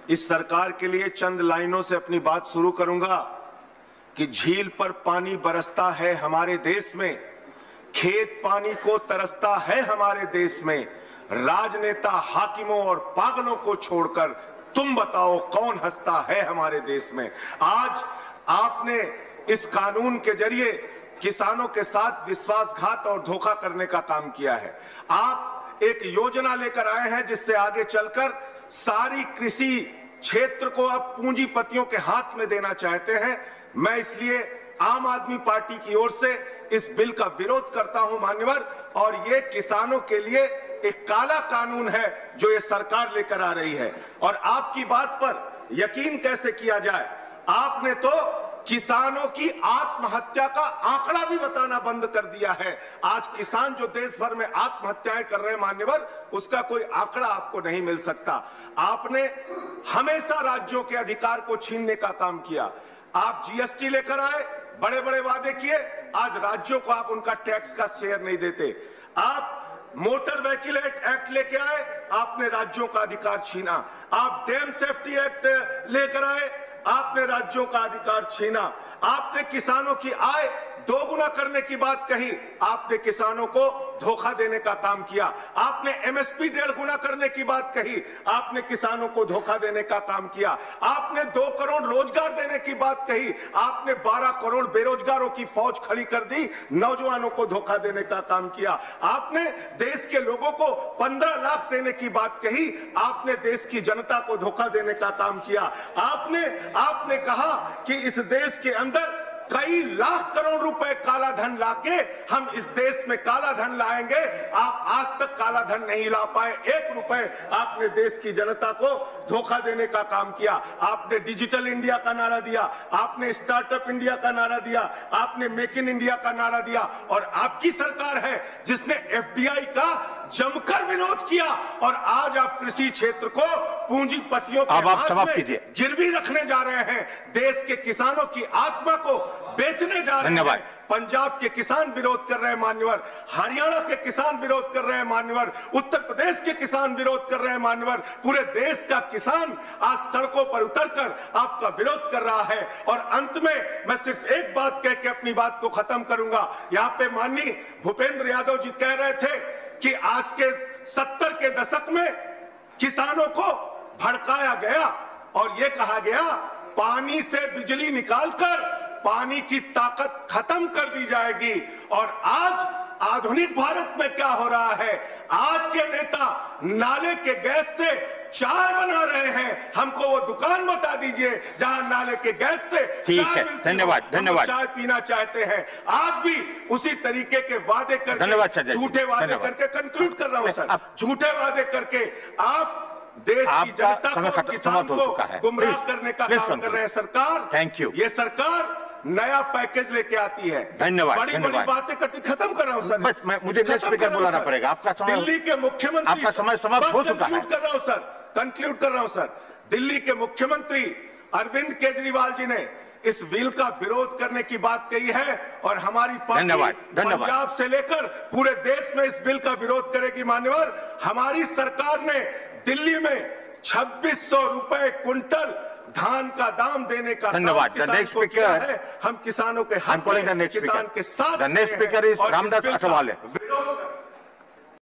इस सरकार के लिए चंद लाइनों से अपनी बात शुरू करूंगा कि झील पर पानी बरसता है हमारे देश में, खेत पानी को तरसता है हमारे देश में, राजनेता हाकिमों और पागलों को छोड़कर तुम बताओ कौन हंसता है हमारे देश में। आज आपने इस कानून के जरिए किसानों के साथ विश्वासघात और धोखा करने का काम किया है। आप एक योजना लेकर आए हैं जिससे आगे चलकर सारी कृषि क्षेत्र को आप पूंजीपतियों के हाथ में देना चाहते हैं। मैं इसलिए आम आदमी पार्टी की ओर से इस बिल का विरोध करता हूं मान्यवर, और ये किसानों के लिए एक काला कानून है जो ये सरकार लेकर आ रही है। और आपकी बात पर यकीन कैसे किया जाए, आपने तो किसानों की आत्महत्या का आंकड़ा भी बताना बंद कर दिया है। आज किसान जो देश भर में आत्महत्याएं कर रहे हैं मान्यवर, उसका कोई आंकड़ा आपको नहीं मिल सकता। आपने हमेशा राज्यों के अधिकार को छीनने का काम किया। आप जीएसटी लेकर आए, बड़े बड़े वादे किए, आज राज्यों को आप उनका टैक्स का शेयर नहीं देते। आप मोटर व्हीकल एक्ट लेके आए, आपने राज्यों का अधिकार छीना। आप डैम सेफ्टी एक्ट लेकर आए, आपने राज्यों का अधिकार छीना। आपने किसानों की आय दोगुना करने की बात कही, आपने किसानों को धोखा देने का काम किया। आपने एमएसपी 1.5 गुना करने की बात कही, आपने किसानों को धोखा देने का काम किया। आपने 2 करोड़ रोजगार देने की बात कही, आपने 12 करोड़ बेरोजगारों की फौज खड़ी कर दी, नौजवानों को धोखा देने का काम किया। आपने देश के लोगों को 15 लाख देने की बात कही, आपने देश की जनता को धोखा देने का काम किया। आपने कहा कि इस देश के अंदर कई लाख करोड़ रुपए काला धन लाके हम इस देश में काला धन लाएंगे। आप आज तक काला धन नहीं ला पाए, 1 रुपए आपने देश की जनता को धोखा देने का काम किया। आपने डिजिटल इंडिया का नारा दिया, आपने स्टार्टअप इंडिया का नारा दिया, आपने मेक इन इंडिया का नारा दिया, और आपकी सरकार है जिसने एफडीआई का जमकर विरोध किया। और आज आप कृषि क्षेत्र को पूंजीपतियों के हाथ में गिरवी रखने जा रहे हैं, देश के किसानों की आत्मा को बेचने जा रहे हैं। पंजाब के किसान विरोध कर रहे हैं मान्यवर, हरियाणा के किसान विरोध कर रहे हैं मान्यवर, उत्तर प्रदेश के किसान विरोध कर रहे हैं मान्यवर। पूरे देश का किसान आज सड़कों पर उतरकर आपका विरोध कर रहा है। और अंत में मैं सिर्फ एक बात कह के अपनी बात को खत्म करूंगा। यहाँ पे माननीय भूपेंद्र यादव जी कह रहे थे कि आज के 70 के दशक में किसानों को भड़काया गया और यह कहा गया पानी से बिजली निकालकर पानी की ताकत खत्म कर दी जाएगी। और आज आधुनिक भारत में क्या हो रहा है, आज के नेता नाले के गैस से चाय बना रहे हैं। हमको वो दुकान बता दीजिए जहां नाले के गैस से चाय मिलती है। धन्यवाद। चाय पीना चाहते हैं। आज भी उसी तरीके के वादे करके, झूठे वादे करके, कंक्लूड कर रहा हूं सर, झूठे वादे करके आप देश की जनता को, किसान को गुमराह करने का काम कर रहे हैं। सरकार, थैंक यू, ये सरकार नया पैकेज लेके आती है। धन्यवाद। बड़ी बातें करती, खत्म कर रहा हूं सर, मुझे नेक्स्ट स्पीकर बुलाना पड़ेगा। आपका समय, दिल्ली के मुख्यमंत्री, आपका समय समाप्त हो चुका है। कंक्लूड कर रहा हूं सर। दिल्ली के मुख्यमंत्री अरविंद केजरीवाल जी ने इस बिल का विरोध करने की बात कही है, और हमारी पार्टी पंजाब से लेकर पूरे देश में इस बिल का विरोध करेगी मान्यवर। हमारी सरकार ने दिल्ली में 2600 रुपए क्विंटल धान का दाम देने का धन्यवाद। नेक्स्ट स्पीकर है, हम किसानों के हाथ में, किसान के साथ। Next speaker is Ramdas Athawale.